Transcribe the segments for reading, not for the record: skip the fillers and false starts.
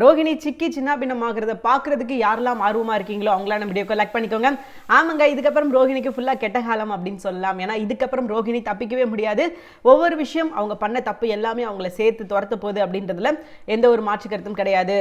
ரோஹிணி சிக்கி சின்ன பின்னமாகிறத பார்க்கறதுக்கு யாரெல்லாம் ஆர்வமா இருக்கீங்களோ அவங்களாம் நம்ம வீடியோக்கு லைக் பண்ணிக்கோங்க. ஆமாங்க, இதுக்கப்புறம் ரோஹிணிக்கு ஃபுல்லாக கெட்ட காலம் அப்படின்னு சொல்லலாம். ஏன்னா இதுக்கப்புறம் ரோஹிணி தப்பிக்கவே முடியாது. ஒவ்வொரு விஷயம் அவங்க பண்ண தப்பு எல்லாமே அவங்கள சேர்த்து துரத்த போகுது அப்படின்றதுல எந்த ஒரு மாற்று கருத்தும் கிடையாது.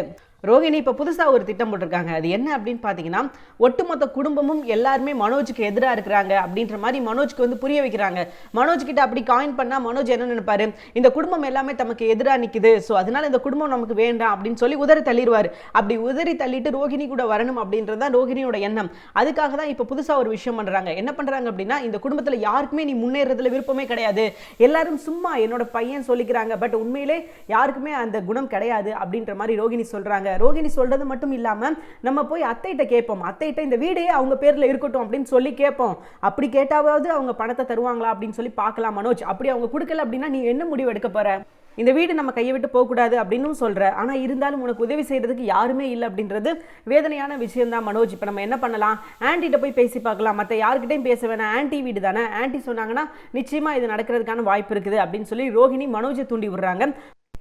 ரோஹிணி இப்போ புதுசாக ஒரு திட்டம் போட்டிருக்காங்க. அது என்ன அப்படின்னு பார்த்தீங்கன்னா, ஒட்டுமொத்த குடும்பமும் எல்லாருமே மனோஜுக்கு எதிராக இருக்கிறாங்க அப்படின்ற மாதிரி மனோஜ்க்கு வந்து புரிய வைக்கிறாங்க. மனோஜ் கிட்ட அப்படி காயின் பண்ணால் மனோஜ் என்ன நினைப்பாரு, இந்த குடும்பம் எல்லாமே தமக்கு எதிராக நிற்குது, ஸோ அதனால இந்த குடும்பம் நமக்கு வேண்டாம் அப்படின்னு சொல்லி உதறி தள்ளிடுவார். அப்படி உதறி தள்ளிட்டு ரோஹிணி கூட வரணும் அப்படின்றது தான் ரோஹிணியோட எண்ணம். அதுக்காக தான் இப்போ புதுசாக ஒரு விஷயம் பண்ணுறாங்க. என்ன பண்ணுறாங்க அப்படின்னா, இந்த குடும்பத்தில் யாருக்குமே நீ முன்னேறதுல விருப்பமே கிடையாது, எல்லாரும் சும்மா என்னோட பையன் சொல்லிக்கிறாங்க, பட் உண்மையிலே யாருக்குமே அந்த குணம் கிடையாது அப்படின்ற மாதிரி ரோஹிணி சொல்கிறாங்க. ரோஹிணி சொல்றது மட்டும் இல்லாம நம்ம போய் அத்தைகிட்ட கேட்போம், அத்தைகிட்ட இந்த வீடே அவங்க பேர்ல இருக்கட்டும் அப்படின்னு சொல்லி கேட்போம். அப்படி கேட்டாவது அவங்க பணத்தை தருவாங்களா அப்படின்னு சொல்லி பார்க்கலாம் மனோஜ். அப்படி அவங்க கொடுக்கல அப்படின்னா நீ என்ன முடிவு எடுக்க போற, இந்த வீடு நம்ம கையை விட்டு போகக்கூடாது அப்படின்னு சொல்ற, ஆனா இருந்தாலும் உனக்கு உதவி செய்யறதுக்கு யாருமே இல்லை அப்படின்றது வேதனையான விஷயம் தான் மனோஜ். இப்போ நம்ம என்ன பண்ணலாம், ஆன்ட்டிகிட்ட போய் பேசி பார்க்கலாம், மற்ற யாருக்கிட்டையும் பேச வேணாம், ஆன்ட்டி வீடு தானே, ஆன்ட்டி சொன்னாங்கன்னா நிச்சயமா இது நடக்கிறதுக்கான வாய்ப்பு இருக்குது அப்படின்னு சொல்லி ரோஹிணி மனோஜை தூண்டி விடுறாங்க.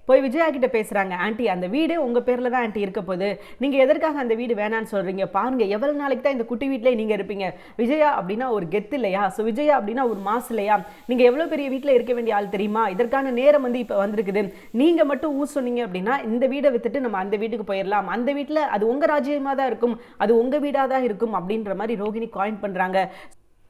போய் விஜயா கிட்ட பேசுறாங்க, ஆன்ட்டி அந்த வீடு உங்க பேர்ல தான் ஆன்ட்டி இருக்க போகுது, நீங்க எதற்காக அந்த வீடு வேணான்னு சொல்றீங்க, பாருங்க எவ்வளவு நாளைக்கு தான் இந்த குட்டி வீட்டிலே நீங்க இருப்பீங்க, விஜயா அப்படின்னா ஒரு கெத்து இல்லையா, ஸோ விஜயா அப்படின்னா ஒரு மாசு இல்லையா, நீங்க எவ்வளவு பெரிய வீட்டில் இருக்க வேண்டிய ஆள் தெரியுமா, இதற்கான நேரம் வந்து இப்போ வந்திருக்குது, நீங்க மட்டும் சொன்னீங்க அப்படின்னா இந்த வீடை வித்துட்டு நம்ம அந்த வீட்டுக்கு போயிடலாம், அந்த வீட்டில் அது உங்க ராஜ்யமா தான் இருக்கும், அது உங்க வீடாக தான் இருக்கும் அப்படின்ற மாதிரி ரோஹிணி காயின் பண்றாங்க.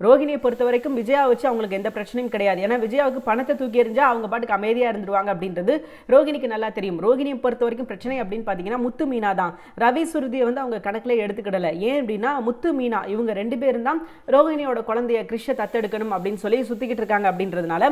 ரோஹிணியை பொறுத்த வரைக்கும் விஜயா வச்சு அவங்களுக்கு எந்த பிரச்சனையும் கிடையாது. ஏன்னா விஜயாவுக்கு பணத்தை தூக்கி எறிஞ்சா அவங்க பாட்டுக்கு அமைதியாக இருந்துருவாங்க அப்படின்றது ரோஹிணிக்கு நல்லா தெரியும். ரோஹிணியை பொறுத்த வரைக்கும் பிரச்சனை அப்படின்னு பார்த்தீங்கன்னா முத்து மீனா தான். ரவி சுருதியை வந்து அவங்க கணக்கில் எடுத்துக்கிடலை. ஏன் அப்படின்னா முத்து மீனா இவங்க ரெண்டு பேரும் தான் ரோஹிணியோட குழந்தைய கிறிஷை தத்தெடுக்கணும் அப்படின்னு சொல்லி சுற்றிக்கிட்டு இருக்காங்க. அப்படின்றதுனால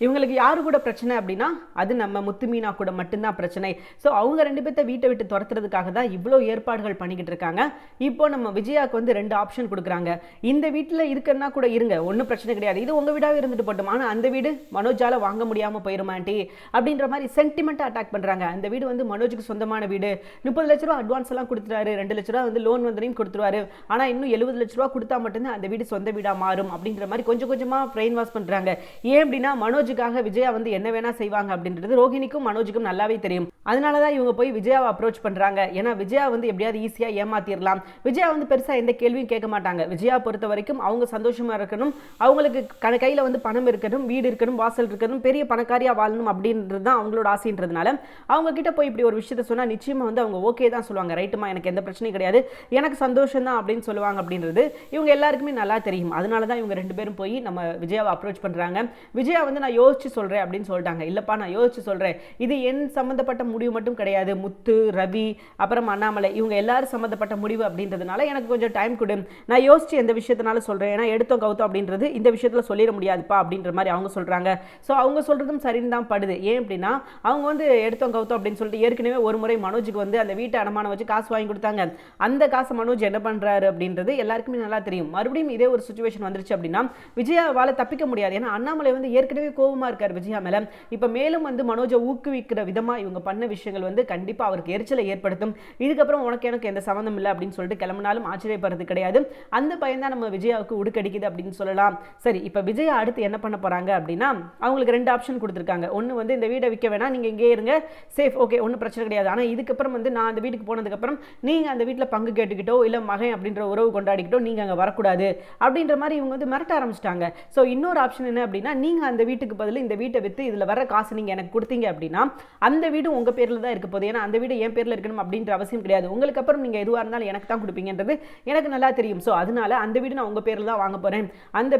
இவங்களுக்கு யாரு கூட பிரச்சனை அப்படின்னா அது நம்ம முத்து மீனா கூட மட்டும்தான் பிரச்சனை. ஸோ அவங்க ரெண்டு பேர்த்த வீட்டை விட்டு துரத்துறதுக்காக தான் இவ்வளோ ஏற்பாடுகள் பண்ணிக்கிட்டு இருக்காங்க. இப்போ நம்ம விஜயாவுக்கு வந்து 2 ஆப்ஷன் கொடுக்குறாங்க. இந்த வீட்டில் இருக்குன்னா கூட இருங்க, ஒன்றும் பிரச்சனை கிடையாது, இது உங்கள் வீடாகவே இருந்துட்டு போட்டோம், ஆனால் அந்த வீடு மனோஜால் வாங்க முடியாமல் போயிருமா ஆண்டி அப்படின்ற மாதிரி சென்டிமெண்ட்டாக அட்டாக் பண்ணுறாங்க. அந்த வீடு வந்து மனோஜுக்கு சொந்தமான வீடு, 30 லட்ச ரூபா அட்வான்ஸ் எல்லாம் கொடுத்துருவாரு, 2 லட்ச ரூபா வந்து லோன் வந்தனையும் கொடுத்துருவாரு, ஆனால் இன்னும் 70 லட்ச ரூபா கொடுத்தா மட்டும்தான் அந்த வீடு சொந்த வீடாக மாறும் அப்படின்ற மாதிரி கொஞ்சம் கொஞ்சமாக பிரெயின் வாஷ் பண்ணுறாங்க. ஏன் அப்படின்னா மனோஜுக்காக விஜயா வந்து என்ன வேணா செய்வாங்க அப்படின்றது ரோஹிணிக்கும் மனோஜுக்கும் நல்லாவே தெரியும். அதனால தான் இவங்க போய் விஜயாவை அப்ரோச் பண்ணுறாங்க. ஏன்னா விஜயா வந்து எப்படியாவது ஈஸியாக ஏமாத்திடலாம். விஜயா வந்து பெருசாக எந்த கேள்வியும் கேட்க மாட்டாங்க. விஜயா பொறுத்த வரைக்கும் அவங்க சந்தோஷமா இருக்கணும், அவங்களுக்கு கையில் வந்து பணம் இருக்கணும், வீடு இருக்கணும், வாசல் இருக்கணும், பெரிய பணக்காரியாக வாழணும் அப்படின்றது தான் அவங்களோட ஆசைன்றதுனால அவங்க கிட்ட போய் இப்படி ஒரு விஷயத்த சொன்னால் நிச்சயமாக வந்து அவங்க ஓகே தான் சொல்லுவாங்க. ரைட்டுமா, எனக்கு எந்த பிரச்சனையும் கிடையாது, எனக்கு சந்தோஷம் தான் அப்படின்னு சொல்லுவாங்க. அப்படின்றது இவங்க எல்லாருக்குமே நல்லா தெரியும். அதனால தான் இவங்க 2 பேரும் போய் நம்ம விஜயாவை அப்ரோச் பண்ணுறாங்க. விஜயா வந்து நான் யோசிச்சு சொல்கிறேன் அப்படின்னு சொல்லிட்டாங்க. இல்லைப்பா நான் யோசிச்சு சொல்கிறேன், இது என் சம்மந்தப்பட்ட முடிவு மட்டும் கிடையாது, முத்து, ரவி, அப்புறம் அண்ணாமலை இவங்க எல்லாரும் சம்மந்தப்பட்ட முடிவு அப்படின்றதுனால எனக்கு கொஞ்சம் டைம் கொடு, நான் யோசிச்சு எந்த விஷயத்தினாலும் சொல்கிறேன், ஏன்னா எடுத்தோம் கவுத்தோம் அப்படின்றது இந்த விஷயத்தில் சொல்லிட முடியாதுப்பா அப்படின்ற மாதிரி அவங்க சொல்கிறாங்க. ஸோ அவங்க சொல்கிறதும் சரின்னு தான் படுது. ஏன் அப்படின்னா அவங்க வந்து எடுத்தோம் கவுத்தோம் அப்படின்னு சொல்லிட்டு ஏற்கனவே ஒரு முறை மனோஜுக்கு வந்து அந்த வீட்டை அடமானம் வச்சு காசு வாங்கி கொடுத்தாங்க. அந்த காசை மனோஜ் என்ன பண்ணுறாரு அப்படின்றது எல்லாருக்குமே நல்லா தெரியும். மறுபடியும் இதே ஒரு சுச்சுவேஷன் வந்துருச்சு அப்படின்னா விஜயாவால் தப்பிக்க முடியாது. ஏன்னா அண்ணாமலை வந்து ஏற்கனவே கோபமாக இருக்கார் விஜயா மேலே. இப்போ மேலும் வந்து மனோஜை ஊக்குவிக்கிற விதமாக இவங்க பண்ண விஷயங்கள் வந்து கண்டிப்பாக அவருக்கு எரிச்சலை ஏற்படுத்தும். இதுக்கப்புறம் எனக்கு எந்த சம்மந்தம் இல்லை அப்படின்னு சொல்லிட்டு கிளம்பினாலும் ஆச்சரியப்படுறது கிடையாது. அந்த பையன் தான் நம்ம விஜயாவுக்கு உடுக்கடிக்குது அப்படின்னு சொல்லலாம். சரி, இப்போ விஜயா அடுத்து என்ன பண்ண போறாங்க அப்படின்னா அவங்களுக்கு 2 ஆப்ஷன் கொடுத்துருக்காங்க. ஒன்று வந்து இந்த வீடை விற்க வேணாம், நீங்கள் இங்கே இருங்க, சேஃப், ஓகே, ஒன்றும் பிரச்சனை கிடையாது, ஆனால் இதுக்கப்புறம் வந்து நான் அந்த வீட்டுக்கு போனதுக்கப்புறம் நீங்கள் அந்த வீட்டில் பங்கு கேட்டுக்கிட்டோ இல்லை மகன் அப்படின்ற உறவு கொண்டாடிக்கிட்டோ நீங்கள் அங்கே வரக்கூடாது அப்படின்ற மாதிரி இவங்க வந்து மிரட்ட ஆரம்பிச்சிட்டாங்க. ஸோ இன்னொரு ஆப்ஷன் என்ன அப்படின்னா நீங்கள் அந்த வீட்டுக்கு பதில் இந்த வீட்டை விற்று இதில் வர காசு நீங்கள் எனக்கு கொடுத்தீங்க அப்படின்னா அந்த வீடு உங்கள் பேரில் தான் இருக்க போகுது. ஏன்னா அந்த வீடு என் பேரில் இருக்கணும் அப்படின்ற அவசியம் கிடையாது, உங்களுக்கு அப்புறம் நீங்கள் எதுவாக இருந்தாலும் எனக்கு தான் கொடுப்பீங்கன்றது எனக்கு நல்லா தெரியும். ஸோ அதனால அந்த வீடு நான் உங்கள் பேரில் தான் வாங்க போகிறேன், அந்த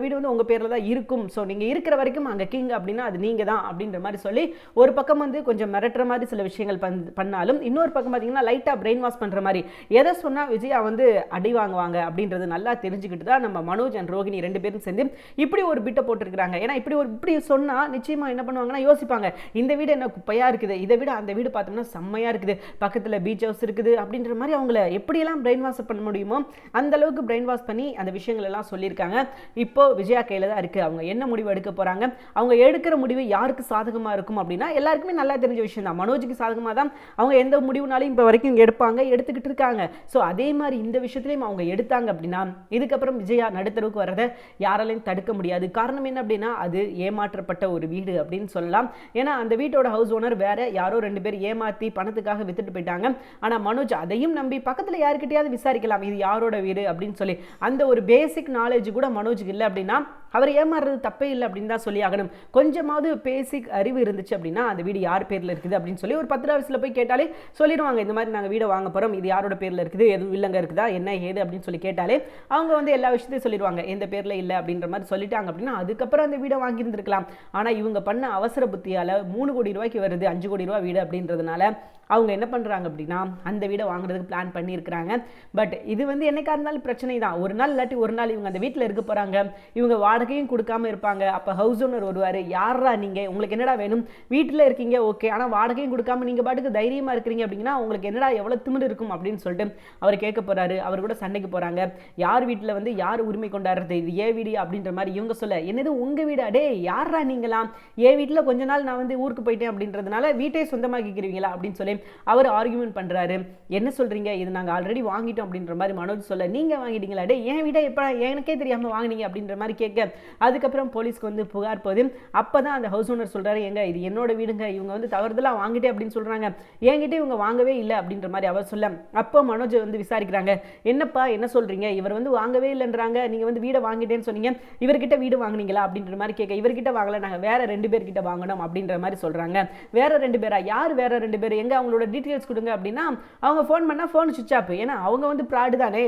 வீடு வந்து உங்கள் பேரில் தான் இருக்கும், ஸோ நீங்கள் இருக்கிற வரைக்கும் அங்கே கிங் அப்படின்னா அது நீங்கள் தான் அப்படின்ற மாதிரி சொல்லி ஒரு பக்கம் வந்து கொஞ்சம் மிரட்டுற மாதிரி சில விஷயங்கள் பண்ணாலும் இன்னொரு பக்கம் பார்த்தீங்கன்னா லைட்டாக பிரெயின் வாஷ் பண்ணுற மாதிரி எதை சொன்னால் விஜயா வந்து அடி வாங்குவாங்க அப்படின்றது நல்லா தெரிஞ்சுக்கிட்டு தான் நம்ம மனோஜ் அண்ட் ரோஹிணி 2 பேரும் சேர்ந்து இப்படி ஒரு பிட்டை போட்டுருக்காங்க. ஏன்னா இப்படி சொன்னால் நிச்சயமாக என்ன பண்ணுவாங்கன்னா யோசிப்பாங்க, இந்த வீடு என்ன குப்பையாக இருக்குது, இதை விட அந்த வீடு பார்த்தோம்னா செம்மையாக இருக்குது, பக்கத்தில் பீச் ஹவுஸ் இருக்குது அப்படின்ற மாதிரி அவங்கள எப்படியெல்லாம் பிரெயின் வாஷ் பண்ண முடியுமோ அந்த அளவுக்கு பிரெயின் வாஷ் பண்ணி அந்த விஷயங்கள் எல்லாம் அப்படின்றதெல்லாம் சொல்லியிருக்காங்க. இப்போ விஜயா கையில் தான் இருக்குது. அவங்க என்ன முடிவு எடுக்க போகிறாங்க, அவங்க எடுக்கிற முடிவு யாருக்கு சாதகமாக இருக்கும் அப்படின்னா எல்லாருக்குமே நல்லா தெரிஞ்ச விஷயம் தான். மனோஜுக்கு சாதகமாக தான் அவங்க எந்த முடிவுனாலையும் இப்போ வரைக்கும் எடுப்பாங்க, எடுத்துக்கிட்டு இருக்காங்க. ஸோ அதே மாதிரி இந்த விஷயத்துலையும் அவங்க எடுத்தாங்க அப்படின்னா இதுக்கப்புறம் விஜயா நடுத்தரவுக்கு வரதை யாராலையும் தடுக்க முடியாது. காரணம் என்ன அப்படின்னா அது ஏமாற்றப்பட்ட ஒரு வீடு அப்படின்னு சொல்லலாம். ஏன்னா அந்த வீட்டோட ஹவுஸ் ஓனர் வேற யாரோ 2 பேர் ஏமாற்றி பணத்துக்காக வித்துட்டு போயிட்டாங்க. ஆனால் மனோஜ் அதையும் நம்பி பக்கத்தில் யாருக்கிட்டையாவது விசாரிக்கலாம் இது யாரோட வீடு அப்படின்னு சொல்லி அந்த ஒரு பேசிக் நாலேஜ் கூட மனோஜுக்கு இல்லை அப்படின்னா அவர் ஏமாறுறது தப்பே இல்லை அப்படின்னு தான் சொல்லி ஆகணும். கொஞ்சமாவது பேசிக் அறிவு இருந்துச்சு அப்படின்னா அந்த வீடு யார் பேரில் இருக்குது அப்படின்னு சொல்லி ஒரு 10 வயசில் போய் கேட்டாலே சொல்லிடுவாங்க. இந்த மாதிரி நாங்கள் வீடை வாங்க போகிறோம், இது யாரோட பேரில் இருக்குது, எதுவும் இல்லைங்க இருக்குதா, என்ன ஏது அப்படின்னு சொல்லி கேட்டாலே அவங்க வந்து எல்லா விஷயத்தையும் சொல்லிடுவாங்க. எந்த பேரில் இல்லை அப்படின்ற மாதிரி சொல்லிட்டாங்க அப்படின்னா அதுக்கப்புறம் அந்த வீடை வாங்கியிருந்துருக்கலாம். ஆனால் இவங்க பண்ண அவசர புத்தியால் 3 கோடி ரூபாய்க்கு வருது 5 கோடி ரூபா வீடு அப்படின்றதுனால அவங்க என்ன பண்ணுறாங்க அப்படின்னா அந்த வீடை வாங்குறதுக்கு பிளான் பண்ணியிருக்கிறாங்க. பட் இது வந்து என்னைக்கா இருந்தாலும் பிரச்சனை தான். ஒரு நாள் இல்லாட்டி ஒரு நாள் இவங்க அந்த வீட்டில் இருக்க போகிறாங்க, இவங்க வாடகையும் கொடுக்காம இருப்பாங்க. அப்போ ஹவுஸ் ஓனர் வருவார், யாரா நீங்கள், உங்களுக்கு என்னடா வேணும், வீட்டில் இருக்கீங்க ஓகே, ஆனால் வாடகையும் கொடுக்காம நீங்கள் பாட்டுக்கு தைரியமாக இருக்கிறீங்க அப்படின்னா உங்களுக்கு என்னடா எவ்வளோ திமிரு இருக்கும் அப்படின்னு சொல்லிட்டு அவர் கேட்க போகிறாரு. அவர் கூட சண்டைக்கு போகிறாங்க. யார் வீட்டில் வந்து யார் உரிமை கொண்டாடுறது, இது ஏன் வீடு அப்படின்ற மாதிரி இவங்க சொல்ல, என்னது உங்கள் வீடு, அடே யாரா நீங்களாம், என் வீட்டில் கொஞ்ச நாள் நான் வந்து ஊருக்கு போயிட்டேன் அப்படின்றதுனால வீட்டை சொந்தமாக்கிக்கிறீங்களா அப்படின்னு சொல்லி அவர் ஆர்குமெண்ட் பண்றாரு. என்ன சொல்றீங்க, இது நாங்க ஆல்ரெடி வாங்கிட்டோம் அப்படின்ற மாதிரி மனோஜ் சொல்ல, நீங்க வாங்கிட்டீங்களா, டே என் வீட்டை எப்ப எனக்கே தெரியாம வாங்கினீங்க அப்படின்ற மாதிரி கேட்க அதுக்கப்புறம் போலீஸ்க்கு வந்து புகார் போகுது. அப்பதான் அந்த ஹவுஸ் ஓனர் சொல்றாரு, எங்க இது என்னோட வீடுங்க, இவங்க வந்து தவறுதலா வாங்கிட்டே அப்படின்னு சொல்றாங்க, என்கிட்ட இவங்க வாங்கவே இல்லை அப்படின்ற மாதிரி அவர் சொல்ல அப்போ மனோஜ் வந்து விசாரிக்கிறாங்க, என்னப்பா என்ன சொல்றீங்க, இவர் வந்து வாங்கவே இல்லைன்றாங்க, நீங்க வந்து வீடை வாங்கிட்டேன்னு சொன்னீங்க, இவர்கிட்ட வீடு வாங்கினீங்களா அப்படின்ற மாதிரி கேட்க, இவர்கிட்ட வாங்கல, நாங்க வேற 2 பேர்கிட்ட வாங்கணும் அப்படின்ற மாதிரி சொல்றாங்க. வேற 2 பேரா, யார் வேற 2 பேர், எங்க அவங்களோட டீட்டெயில்ஸ் கொடுங்க அப்படின்னா அவங்க ஃபோன் பண்ணா ஃபோன் சுவிட்ச் ஆஃப். ஏன்னா அவங்க வந்து ப்ராடு தானே,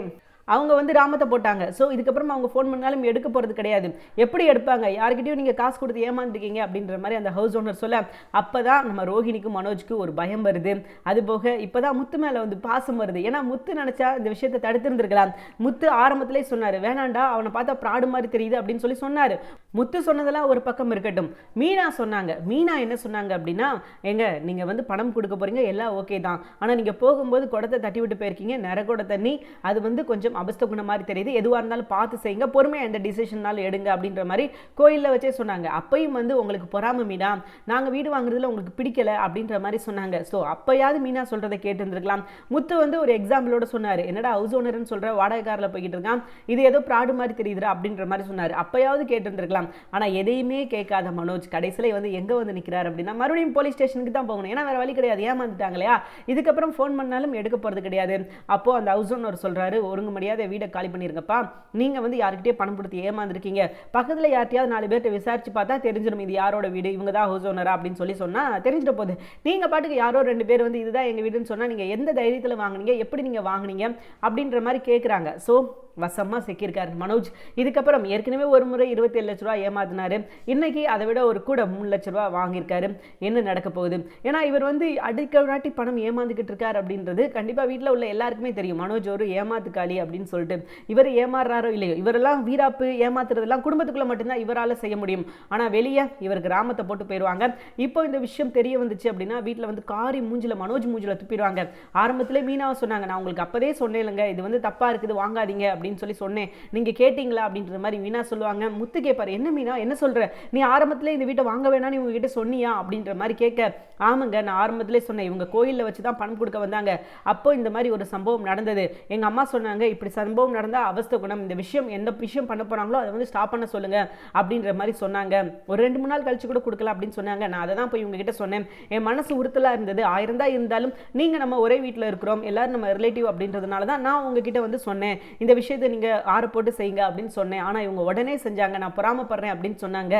அவங்க வந்து ராமத்தை போட்டாங்க. ஸோ இதுக்கப்புறம் அவங்க ஃபோன் பண்ணாலும் எடுக்க போகிறது கிடையாது. எப்படி எடுப்பாங்க, யார்கிட்டையும் நீங்கள் காசு கொடுத்து ஏமாந்துருக்கீங்க அப்படின்ற மாதிரி அந்த ஹவுஸ் ஓனர் சொல்ல அப்போ தான் நம்ம ரோஹிணிக்கும் மனோஜ்க்கு ஒரு பயம் வருது. அது போக இப்போ தான் முத்து மேலே வந்து பாசம் வருது. ஏன்னா முத்து நினச்சா இந்த விஷயத்தை தடுத்திருந்துருக்கலாம். முத்து ஆரம்பத்திலே சொன்னார், வேணாண்டா அவனை பார்த்தா ப்ராடு மாதிரி தெரியுது அப்படின்னு சொல்லி சொன்னார். முத்து சொன்னதெல்லாம் ஒரு பக்கம் இருக்கட்டும், மீனா சொன்னாங்க. மீனா என்ன சொன்னாங்க அப்படின்னா, எங்க நீங்கள் வந்து பணம் கொடுக்க போகிறீங்க எல்லாம் ஓகே தான், ஆனால் நீங்கள் போகும்போது குடத்தை தட்டி விட்டு போயிருக்கீங்க, நிறக்கூட தண்ணி, அது வந்து கொஞ்சம் அபஸ்த குணம் மாதிரி தெரியுது, எதுவாக இருந்தாலும் பார்த்து செய்யுங்க, பொறுமையாக எந்த டிசிஷன்னாலும் எடுங்க அப்படின்ற மாதிரி கோயிலில் வச்சே சொன்னாங்க. அப்பையும் வந்து உங்களுக்கு பொறாம மீனா, நாங்கள் வீடு வாங்குறதுல உங்களுக்கு பிடிக்கல அப்படின்ற மாதிரி சொன்னாங்க. ஸோ அப்பயாவது மீனா சொல்கிறத கேட்டுருந்துருக்கலாம். முத்து வந்து ஒரு எக்ஸாம்பிளோட சொன்னார், என்னடா ஹவுஸ் ஓனர்னு சொல்கிற வாடகைக்காரில் போய்கிட்டு இருக்கான், இது ஏதோ ப்ராடு மாதிரி தெரியுதுரா அப்படின்ற மாதிரி சொன்னார். அப்பயாவது கேட்டுருந்துருக்கலாம். ஆனால் எதையுமே கேட்காத மனோஜ் கடைசியில் வந்து எங்கே வந்து நிற்கிறார் அப்படின்னா மறுபடியும் போலீஸ் ஸ்டேஷனுக்கு தான் போகணும். ஏன்னா வேறு வழி கிடையாது, ஏமாந்துட்டாங்க இல்லையா, இதுக்கப்புறம் ஃபோன் பண்ணாலும் எடுக்க போகிறது கிடையாது. அப்போது அந்த ஹவுஸ் ஓனர் சொல்கிறாரு, ஒருங்கு முடியாத வீடை காலி பண்ணிருங்கப்பா, நீங்க வந்து யார்கிட்டயே பணம் கொடுத்து ஏமாந்துருக்கீங்க, பக்கத்துல யார்ட்டையாவது 4 பேர்ட்ட விசாரிச்சு பார்த்தா தெரிஞ்சிடும் இது யாரோட வீடு, இவங்க தான் ஹவுஸ் ஓனரா அப்படின்னு சொன்னா தெரிஞ்சிட போகுது. நீங்க பாட்டுக்கு யாரோ 2 பேர் வந்து இதுதான் எங்க வீடுன்னு சொன்னா நீங்க எந்த தைரியத்துல வாங்குனீங்க, எப்படி நீங்க வாங்குனீங்க அப்படின்ற மாதிரி கேட்குறாங்க. ஸோ வசமாக சிக்கியிருக்காரு மனோஜ். இதுக்கப்புறம் ஏற்கனவே ஒரு முறை 27 லட்ச ரூபா ஏமாத்தினாரு, இன்னைக்கு அதை விட ஒரு கூட 3 லட்ச ரூபா வாங்கியிருக்காரு. என்ன நடக்க போகுது, ஏன்னா இவர் வந்து அடிக்கடி பணம் ஏமாந்துக்கிட்டு இருக்காரு அப்படின்றது கண்டிப்பாக வீட்டில் உள்ள எல்லாருக்குமே தெரியும். மனோஜ் ஒரு ஏமாத்துக்காளி அப்படின்னு சொல்லிட்டு இவர் ஏமாறுறாரோ இல்லையோ, இவரெல்லாம் வீராப்பு ஏமாத்துறதெல்லாம் குடும்பத்துக்குள்ள மட்டும்தான் இவரால் செய்ய முடியும். ஆனால் வெளியே இவர் கிராமத்தை போட்டு போயிடுவாங்க. இப்போ இந்த விஷயம் தெரிய வந்துச்சு அப்படின்னா வீட்டில் வந்து காரி மூஞ்சில மனோஜ் மூஞ்சில துப்பிடுவாங்க. ஆரம்பத்திலே மீனாவை சொன்னாங்க, நான் உங்களுக்கு அப்போதே சொன்னேன் இல்லைங்க, இது வந்து தப்பாக இருக்குது வாங்காதீங்க அப்படின்னு சொல்லி சொன்னேன், நீங்க கேட்டீங்களா அப்படின்ற மாதிரி மீனா சொல்லுவாங்க. முத்து கேட்பாரு, என்ன மீனா என்ன சொல்ற, நீ ஆரம்பத்திலே இந்த வீட்டை வாங்க வேணாம்னு இவங்க கிட்ட சொன்னியா அப்படின்ற மாதிரி கேட்க, ஆமாங்க நான் ஆரம்பத்திலே சொன்னேன், இவங்க கோயிலில் வச்சு தான் பணம் கொடுக்க வந்தாங்க, அப்போ இந்த மாதிரி ஒரு சம்பவம் நடந்தது, எங்க அம்மா சொன்னாங்க இப்படி சம்பவம் நடந்தா அவஸ்தை குணம், இந்த விஷயம் எந்த விஷயம் பண்ண போறாங்களோ அதை வந்து ஸ்டாப் பண்ண சொல்லுங்க அப்படின்ற மாதிரி சொன்னாங்க. ஒரு 2-3 நாள் கழிச்சு கூட கொடுக்கலாம் அப்படின்னு சொன்னாங்க. நான் அதை தான் போய் இவங்க கிட்ட சொன்னேன், என் மனசு உறுத்தலா இருந்தது, 1000 தான் இருந்தாலும் நீங்க நம்ம ஒரே வீட்டில் இருக்கிறோம், எல்லாரும் நம்ம ரிலேட்டிவ் அப்படின்றதுனால தான் நான் உங்ககிட்ட வந்து சொன்னேன், இந்த விஷயத்தை நீங்க ஆறு போட்டு செய்யுங்க அப்படின்னு சொன்னேன், ஆனா இவங்க உடனே செஞ்சாங்க, நான் பொறாமப்படுறேன் அப்படின்னு சொன்னாங்க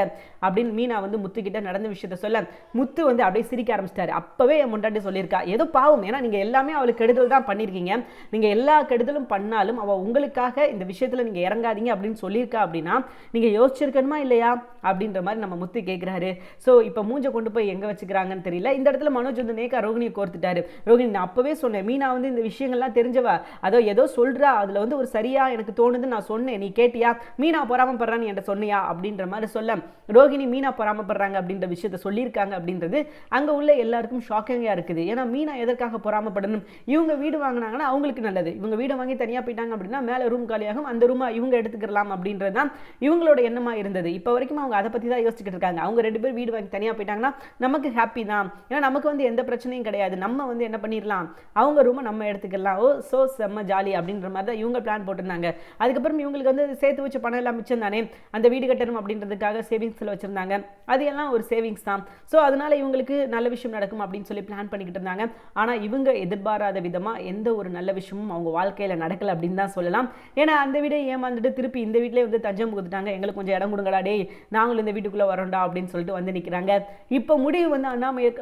அப்படின்னு மீனா வந்து முத்து கிட்ட நடந்த விஷயத்த சொல்ல முத்து வந்து அப்படியே சிரிக்க ஆரம்பிச்சிட்டாரு. அப்பவே என் முன்னாடி சொல்லியிருக்கா, ஏதோ பாவம், ஏன்னா நீங்க எல்லாமே அவளுக்கு கெடுதல் தான் பண்ணிருக்கீங்க, நீங்க எல்லா கெடுதலும் பண்ணாலும் அவ உங்களுக்காக இந்த விஷயத்துல நீங்க இறங்காதீங்க அப்படின்னு சொல்லியிருக்கா அப்படின்னா நீங்க யோசிச்சிருக்கணுமா இல்லையா அப்படின்ற மாதிரி நம்ம முத்து கேட்கிறாரு. ஸோ இப்போ மூஞ்ச கொண்டு போய் எங்க வச்சுக்கிறாங்கன்னு தெரியல. இந்த இடத்துல மனோஜ் வந்து நேக்கா ரோகிணியை கோர்த்துட்டாரு. ரோகிணி நான் அப்பவே சொன்னேன், மீனா வந்து இந்த விஷயங்கள்லாம் தெரிஞ்சவா, அதோ ஏதோ சொல்றா, அதுல வந்து ஒரு சரியா எனக்கு தோணுது, நான் சொன்னேன், நீ கேட்டியா, மீனா பொறாமப்படுறான்னு என்கிட்ட சொன்னியா அப்படின்ற மாதிரி சொல்ல ரோஹிணி மீனா பொறாமப்படுறாங்க அப்படின்ற விஷயத்த சொல்லியிருக்காங்க அப்படின்றது அங்கே உள்ள எல்லாருக்கும் ஷாக்கிங்காக இருக்குது. ஏன்னா மீனா எதற்காக பொறாமப்படணும்? இவங்க வீடு வாங்கினாங்கன்னா அவங்களுக்கு நல்லது, இவங்க வீடை வாங்கி தனியாக போயிட்டாங்க அப்படின்னா மேலே ரூம் காலியாகும், அந்த ரூமை இவங்க எடுத்துக்கலாம் அப்படின்றது தான் இவங்களோட எண்ணமாக இருந்தது. இப்போ வரைக்கும் அவங்க அதை பற்றி தான் யோசிச்சுக்கிட்டு இருக்காங்க. அவங்க 2 பேர் வீடு வாங்கி தனியாக போயிட்டாங்கன்னா நமக்கு ஹாப்பி தான், ஏன்னா நமக்கு வந்து எந்த பிரச்சனையும் கிடையாது, நம்ம வந்து என்ன பண்ணிடலாம், அவங்க ரூமை நம்ம எடுத்துக்கலாம், ஓ சோ செம்ம ஜாலி அப்படின்ற மாதிரி தான் இவங்க பிளான் போட்டிருந்தாங்க. அதுக்கப்புறம் இவங்களுக்கு வந்து சேர்த்து வச்ச பணம் எல்லாம் மிச்சம் தானே, அந்த வீடு கட்டணும் அப்படின்றதுக்காக சேவிங்ஸில் வச்சுருந்தாங்க, அது எல்லாம் ஒரு சேவிங்ஸ் தான். ஸோ அதனால இவங்களுக்கு நல்ல விஷயம் நடக்கும் அப்படின்னு சொல்லி பிளான் பண்ணிக்கிட்டு இருந்தாங்க. ஆனால் இவங்க எதிர்பாராத விதமாக எந்த ஒரு நல்ல விஷயமும் அவங்க வாழ்க்கையில் நடக்கலை அப்படின்னு தான் சொல்லலாம். ஏன்னா அந்த வீடை ஏமாந்துட்டு திருப்பி இந்த வீட்டிலே வந்து தஞ்சம் கொடுத்துட்டாங்க, எங்களுக்கு கொஞ்சம் இடம் கொடுங்கடா டே, நாங்களும் இந்த வீட்டுக்குள்ளே வரோண்டா அப்படின்னு சொல்லிட்டு வந்து நிற்கிறாங்க. இப்போ முடிவு வந்து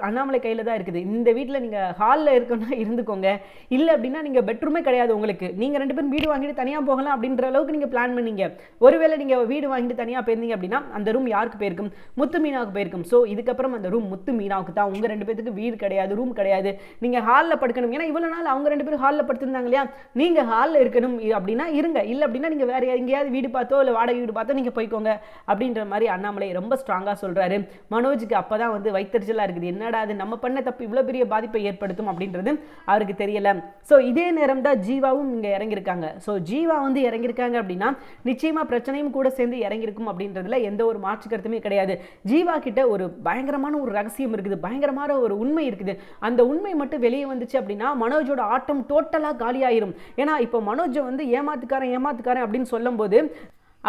அண்ணாமலை கையில் தான் இருக்குது. இந்த வீட்டில் நீங்கள் ஹாலில் இருக்கணும்னா இருந்துக்கோங்க, இல்லை அப்படின்னா நீங்கள் பெட்ரூமே கிடையாது உங்களுக்கு, நீங்கள் 2 பேரும் வீடு வாங்கிட்டு தனியாக போகலாம் அப்படின்ற அளவுக்கு நீங்கள் பிளான் பண்ணீங்க. ஒருவேளை நீங்கள் வீடு வாங்கிட்டு தனியாக போயிருந்தீங்க அப்படின்னா அந்த ரூம் யாருக்கு போயிருக்கும்? முத்து மீனாவுக்கு போயிருக்கும். ஸோ இதுக்கப்புறம் அந்த ரூம் முத்து மீனாவுக்கு தான். உங்கள் 2 பேருக்கு வீடு கிடையாது, ரூம் கிடையாது, நீங்கள் ஹாலில் படுக்கணும். ஏன்னா இவ்வளோ நாள் அவங்க 2 பேரும் ஹாலில் படுத்திருந்தாங்க இல்லையா, நீங்கள் ஹாலில் இருக்கணும் அப்படின்னா இருங்க, இல்லை அப்படின்னா நீங்கள் வேறு எங்கேயாவது வீடு பார்த்தோ இல்லை வாடகை வீடு பார்த்தோ நீங்கள் போய்க்கோங்க அப்படின்ற மாதிரி அண்ணாமலை ரொம்ப ஸ்ட்ராங்காக சொல்கிறாரு. மனோஜுக்கு அப்போ தான் வந்து வைத்தறிச்சலாக இருக்குது, என்னடா அது நம்ம பண்ண தப்பு இவ்வளோ பெரிய பாதிப்பை ஏற்படுத்தும் அப்படின்றது அவருக்கு தெரியல. ஸோ இதே நேரம் தான் ஜீவாவும் இங்கே இறங்கியிருக்காங்க. ஸோ ஜீவா வந்து இறங்கியிருக்காங்க அப்படின்னா நிச்சயமாக பிரச்சனையும் கூட சேர்ந்து இறங்கியிருக்கும் அப்படின்றதுல எந்த ஒரு மாற்று கருத்துமே கிடையாது. ஜீவா கிட்ட ஒரு பயங்கரமான ஒரு ரகசியம் இருக்குது, பயங்கரமான ஒரு உண்மை இருக்குது. அந்த உண்மை மட்டும் வெளியே வந்துச்சு அப்படின்னா மனோஜோட ஆட்டம் டோட்டலாக காலியாயிரும். ஏன்னா இப்போ மனோஜை வந்து ஏமாத்துக்காரன் அப்படின்னு சொல்லும் போது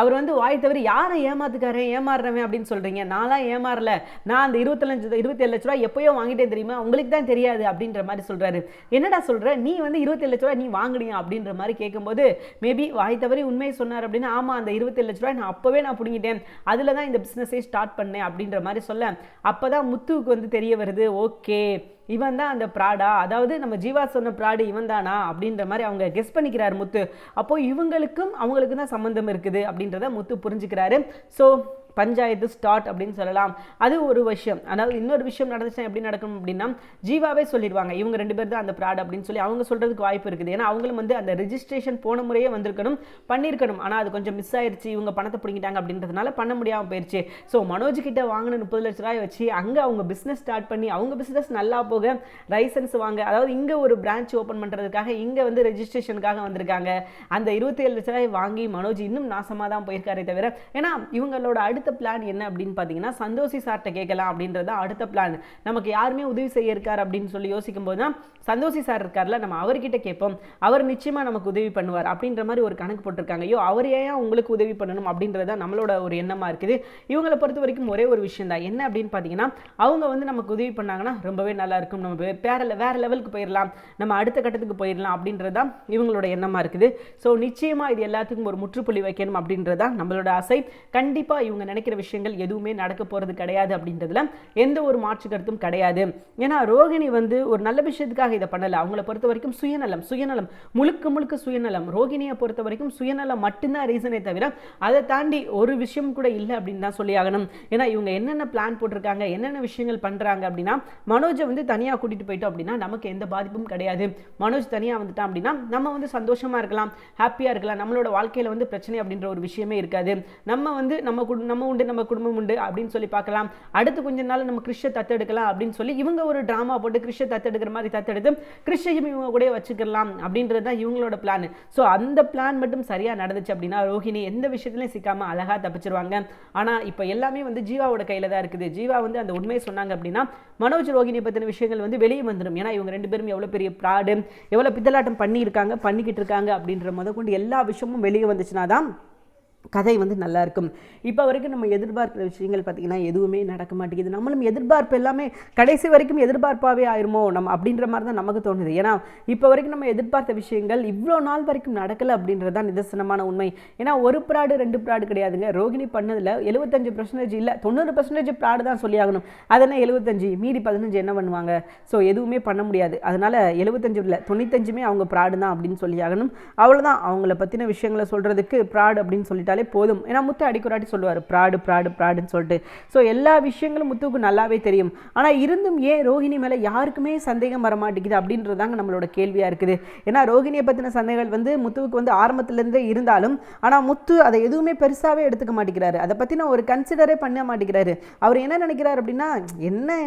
அவர் வந்து வாய் தவிர யாரை ஏமாத்துக்காரன் ஏமாறுறவன் அப்படின்னு சொல்கிறீங்க, நான்லாம் ஏமாறல, நான் அந்த 27 லட்ச ரூபா எப்போயோ வாங்கிட்டேன் தெரியுமா, உங்களுக்கு தான் தெரியாது அப்படின்ற மாதிரி சொல்கிறாரு. என்னடா சொல்கிற, நீ வந்து 27 லட்ச ரூபா நீ வாங்கினியா அப்படின்ற மாதிரி கேட்கும்போது மேபி வாய் தவறி உண்மையை சொன்னார் அப்படின்னா ஆமாம் அந்த 27 லட்ச ரூபாய் நான் அப்போவே நான் பிடிங்கிட்டேன், அதில் தான் இந்த பிஸ்னஸே ஸ்டார்ட் பண்ணேன் அப்படின்ற மாதிரி சொல்ல அப்போ தான் முத்துவுக்கு வந்து தெரிய வருது, ஓகே இவன் தான் அந்த ப்ராடா, அதாவது நம்ம ஜீவா சொன்ன ப்ராடு இவன் தானா அப்படின்ற மாதிரி அவங்க கெஸ் பண்ணிக்கிறார் முத்து. அப்போ இவங்களுக்கும் அவங்களுக்கு தான் சம்மந்தம் இருக்குது அப்படின்றத முத்து புரிஞ்சுக்கிறாரு. ஸோ பஞ்சாயத்து ஸ்டார்ட் அப்படின்னு சொல்லலாம். அது ஒரு விஷயம். அதாவது இன்னொரு விஷயம் நடந்துச்சுன்னா எப்படி நடக்கும் அப்படின்னா ஜீவாவே சொல்லிடுவாங்க இவங்க 2 பேர் தான் அந்த ப்ராட் அப்படின்னு சொல்லி அவங்க சொல்கிறதுக்கு வாய்ப்பு இருக்குது. ஏன்னா அவங்களும் வந்து அந்த ரெஜிஸ்ட்ரேஷன் போன முறையே வந்திருக்கணும், பண்ணியிருக்கணும், ஆனால் அது கொஞ்சம் மிஸ் ஆயிடுச்சு, இவங்க பணத்தை பிடிங்கிட்டாங்க அப்படின்றதுனால பண்ண முடியாமல் போயிடுச்சு. ஸோ மனோஜ் கிட்ட வாங்கின 30 லட்ச ரூபாய் வச்சு அங்கே அவங்க பிஸ்னஸ் ஸ்டார்ட் பண்ணி அவங்க பிஸ்னஸ் நல்லா போக லைசன்ஸ் வாங்க, அதாவது இங்கே ஒரு பிரான்ச் ஓப்பன் பண்ணுறதுக்காக இங்கே வந்து ரெஜிஸ்ட்ரேஷனுக்காக வந்திருக்காங்க. அந்த 27 லட்ச ரூபாய் வாங்கி மனோஜ் இன்னும் நாசமாக தான் போயிருக்காரே தவிர, ஏன்னா இவங்களோட அடுத்த பிளான் என்ன அப்படின்னு பார்த்தீங்கன்னா சந்தோஷி சார்ட்ட கேட்கலாம் அப்படின்றது அடுத்த பிளான். நமக்கு யாருமே உதவி செய்ய இருக்கார் அப்படின்னு சொல்லி யோசிக்கும் போது தான் சந்தோஷி சார் இருக்கார்ல, நம்ம அவர்கிட்ட கேட்போம், அவர் நிச்சயமாக நமக்கு உதவி பண்ணுவார் அப்படின்ற மாதிரி ஒரு கணக்கு போட்டிருக்காங்க. ஐயோ அவர் ஏன் உங்களுக்கு உதவி பண்ணணும் அப்படின்றத நம்மளோட ஒரு எண்ணமாக இருக்குது. இவங்களை பொறுத்த வரைக்கும் ஒரே ஒரு விஷயம் தான், என்ன அப்படின்னு பார்த்தீங்கன்னா அவங்க வந்து நமக்கு உதவி பண்ணாங்கன்னா ரொம்பவே நல்லா இருக்கும், நம்ம வேற லெவலுக்கு போயிடலாம், நம்ம அடுத்த கட்டத்துக்கு போயிடலாம் அப்படின்றது தான் இவங்களோட எண்ணமாக இருக்குது. ஸோ நிச்சயமாக இது எல்லாத்துக்கும் ஒரு முற்றுப்புள்ளி வைக்கணும் அப்படின்றது தான் நம்மளோட ஆசை. கண்டிப்பாக இவங்க நினைக்கிற விஷயங்கள் எதுவுமே நடக்க போகிறது கிடையாது அப்படின்றதுல எந்த ஒரு மாற்று கருத்தும் கிடையாது. ஏன்னா ரோஹிணி வந்து ஒரு நல்ல விஷயத்துக்காக இதை பண்ணல, அவங்கள பொறுத்த வரைக்கும் சுயநலம் முழுக்க சுயநலம். ரோஹிணியை பொறுத்த வரைக்கும் சுயநலம் மட்டும்தான் ரீசனே தவிர அதை தாண்டி ஒரு விஷயம் கூட இல்லை அப்படின்னு தான் சொல்லி ஆகணும். ஏன்னா இவங்க என்னென்ன பிளான் போட்டிருக்காங்க, என்னென்ன விஷயங்கள் பண்றாங்க அப்படின்னா மனோஜை வந்து தனியாக கூட்டிட்டு போயிட்டோம் அப்படின்னா நமக்கு எந்த பாதிப்பும் கிடையாது. மனோஜ் தனியாக வந்துட்டான் அப்படின்னா நம்ம வந்து சந்தோஷமா இருக்கலாம், ஹாப்பியா இருக்கலாம், நம்மளோட வாழ்க்கையில வந்து பிரச்சனை அப்படின்ற ஒரு விஷயமே இருக்காது. நம்ம வந்து நம்ம உண்டு நம்ம குடும்பம் உண்டு அப்படின்னு சொல்லி பார்க்கலாம். அடுத்து கொஞ்ச நாள் நம்ம கிறிஷை தத்தெடுக்கலாம் அப்படின்னு சொல்லி இவங்க ஒரு டிராமா போட்டு கிறிஷை தத்தெடுக்கிற மாதிரி தத்தெடுத்து கிறிஷையும் இவங்க கூட வச்சுக்கலாம் அப்படின்றது தான் இவங்களோட பிளான். ஸோ அந்த பிளான் மட்டும் சரியாக நடந்துச்சு அப்படின்னா ரோஹிணி எந்த விஷயத்துலையும் சிக்காமல் அழகாக தப்பிச்சிருவாங்க. ஆனால் இப்போ எல்லாமே வந்து ஜீவாவோட கையில் தான் இருக்குது. ஜீவா வந்து அந்த உண்மையை சொன்னாங்க அப்படின்னா மனோஜ் ரோஹிணியை பற்றின விஷயங்கள் வந்து வெளியே வந்துடும். ஏன்னா இவங்க 2 பேரும் எவ்வளோ பெரிய ப்ராடு, எவ்வளோ பித்தலாட்டம் பண்ணிக்கிட்டு இருக்காங்க அப்படின்ற முதற்கொண்டு எல்லா விஷயமும் வெளியே வந்துச்சுன்னா தான் கதை வந்து நல்லா இருக்கும். இப்போ வரைக்கும் நம்ம எதிர்பார்க்கிற விஷயங்கள் பார்த்திங்கன்னா எதுவுமே நடக்க மாட்டேங்குது. நம்மளும் எதிர்பார்ப்பு எல்லாமே கடைசி வரைக்கும் எதிர்பார்ப்பாகவே ஆயிருமோ நம்ம அப்படின்ற மாதிரி தான் நமக்கு தோணுது. ஏன்னா இப்போ வரைக்கும் நம்ம எதிர்பார்த்த விஷயங்கள் இவ்வளோ நாள் வரைக்கும் நடக்கலை அப்படின்றது தான் நிதர்சனமான உண்மை. ஏன்னா ஒரு ப்ராடு 2 ப்ராடு கிடையாதுங்க. ரோஹிணி பண்ணதில் 75% இல்லை 90% ப்ராடு தான் சொல்லி ஆகணும். அதனால் 75 மீதி 15 என்ன பண்ணுவாங்க? ஸோ எதுவுமே பண்ண முடியாது. அதனால் 75 இல்லை 95 அவங்க ப்ராடு தான் அப்படின்னு சொல்லி ஆகணும். அவ்வளோதான். அவங்கள பற்றின விஷயங்களை சொல்கிறதுக்கு ப்ராடு அப்படின்னு சொல்லிட்டு கேட்டாலே போதும். ஏன்னா முத்து அடிக்குறாட்டி சொல்லுவார் ப்ராடு ப்ராடு ப்ராடுன்னு சொல்லிட்டு. ஸோ எல்லா விஷயங்களும் முத்துவுக்கு நல்லாவே தெரியும். ஆனால் இருந்தும் ஏன் ரோஹிணி மேலே யாருக்குமே சந்தேகம் வர மாட்டேங்குது அப்படின்றதாங்க நம்மளோட கேள்வியாக இருக்குது. ஏன்னா ரோஹிணியை பற்றின சந்தேகங்கள் வந்து முத்துவுக்கு வந்து ஆரம்பத்துலேருந்தே இருந்தாலும் ஆனால் முத்து அதை எதுவுமே பெருசாகவே எடுத்துக்க மாட்டேங்கிறாரு. அதை பற்றின ஒரு கன்சிடரே பண்ண மாட்டேங்கிறாரு. அவர் என்ன நினைக்கிறார் அப்படின்னா,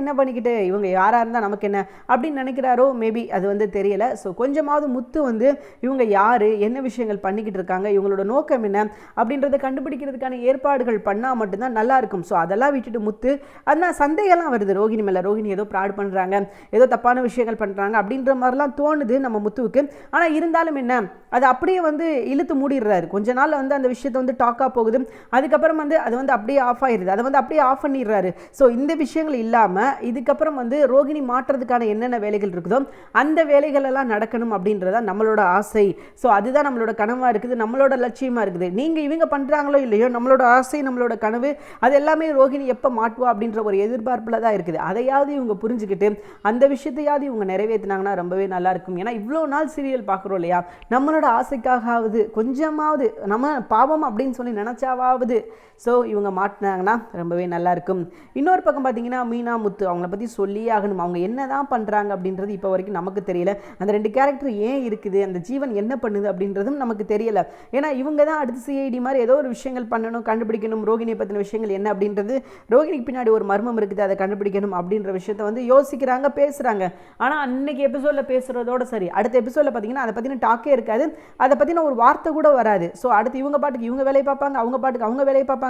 என்ன பண்ணிக்கிட்டு இவங்க யாராக இருந்தால் நமக்கு என்ன அப்படின்னு நினைக்கிறாரோ மேபி அது வந்து தெரியலை. ஸோ கொஞ்சமாவது முத்து வந்து இவங்க யார், என்ன விஷயங்கள் பண்ணிக்கிட்டு இருக்காங்க, இவங்களோட நோக்கம் என்ன அப்படின்றத கண்டுபிடிக்கிறதுக்கான ஏற்பாடுகள் பண்ணால் மட்டும்தான் நல்லா இருக்கும். ஸோ அதெல்லாம் விட்டுட்டு முத்து அதனால் சந்தேகம்லாம் வருது ரோஹிணி மேலே. ரோஹிணி ஏதோ ப்ராட் பண்ணுறாங்க, ஏதோ தப்பான விஷயங்கள் பண்ணுறாங்க அப்படின்ற மாதிரிலாம் தோணுது நம்ம முத்துவுக்கு. ஆனால் இருந்தாலும் என்ன, அது அப்படியே வந்து இழுத்து மூடிடுறாரு. கொஞ்ச நாள் வந்து அந்த விஷயத்தை வந்து டாக்காக போகுது, அதுக்கப்புறம் வந்து அது வந்து அப்படியே ஆஃப் ஆயிடுது, அதை வந்து அப்படியே ஆஃப் பண்ணிடுறாரு. ஸோ இந்த விஷயங்கள் இல்லாமல் இதுக்கப்புறம் வந்து ரோஹிணி மாற்றுறதுக்கான என்னென்ன வேலைகள் இருக்குதோ அந்த வேலைகள் எல்லாம் நடக்கணும் அப்படின்றதா நம்மளோட ஆசை. ஸோ அதுதான் நம்மளோட கனவாக இருக்குது, நம்மளோட லட்சியமாக இருக்குது. நீங்கள் இவங்க பண்ணுறாங்களோ இல்லையோ நம்மளோட ஆசை, நம்மளோட கனவு அது எல்லாமே ரோஹிணி எப்போ மாட்டுவா அப்படின்ற ஒரு எதிர்பார்ப்பில் தான் இருக்குது. அதையாவது இவங்க புரிஞ்சுக்கிட்டு அந்த விஷயத்தையாவது இவங்க நிறைவேற்றினாங்கன்னா ரொம்பவே நல்லா இருக்கும். ஏன்னா இவ்வளோ நாள் சீரியல் பார்க்குறோம் இல்லையா, நம்மளோட ஆசைக்காகவது கொஞ்சமாவது நம்ம பாவம் அப்படின்னு சொல்லி நினச்சாவது ஸோ இவங்க மாட்டினாங்கன்னா ரொம்பவே நல்லாயிருக்கும். இன்னொரு பக்கம் பார்த்தீங்கன்னா மீனா முத்து அவங்கள பற்றி சொல்லியே ஆகணும். அவங்க என்ன தான் பண்ணுறாங்க அப்படின்றது இப்போ வரைக்கும் நமக்கு தெரியல. அந்த 2 கேரக்டர் ஏன் இருக்குது, அந்த ஜீவன் என்ன பண்ணுது அப்படின்றதும் நமக்கு தெரியலை. ஏன்னா இவங்க தான் அடுத்து சிஐடி மாதிரி ஏதோ ஒரு விஷயங்கள் பண்ணணும், கண்டுபிடிக்கணும், ரோகிணியை பற்றின விஷயங்கள் என்ன அப்படின்றது, ரோகிணிக்கு பின்னாடி ஒரு மர்மம் இருக்குது அதை கண்டுபிடிக்கணும் அப்படின்ற விஷயத்த வந்து யோசிக்கிறாங்க, பேசுகிறாங்க. ஆனால் அன்னைக்கு எபிசோடில் பேசுகிறதோட சரி, அடுத்த எபிசோடில் பார்த்தீங்கன்னா அதை பற்றின டாக்கே இருக்காது, அதை பற்றின ஒரு வார்த்தை கூட வராது. ஸோ அடுத்து இவங்க பாட்டுக்கு இவங்க வேலையை பார்ப்பாங்க, அவங்க பாட்டுக்கு அவங்க வேலையை பார்ப்பாங்க,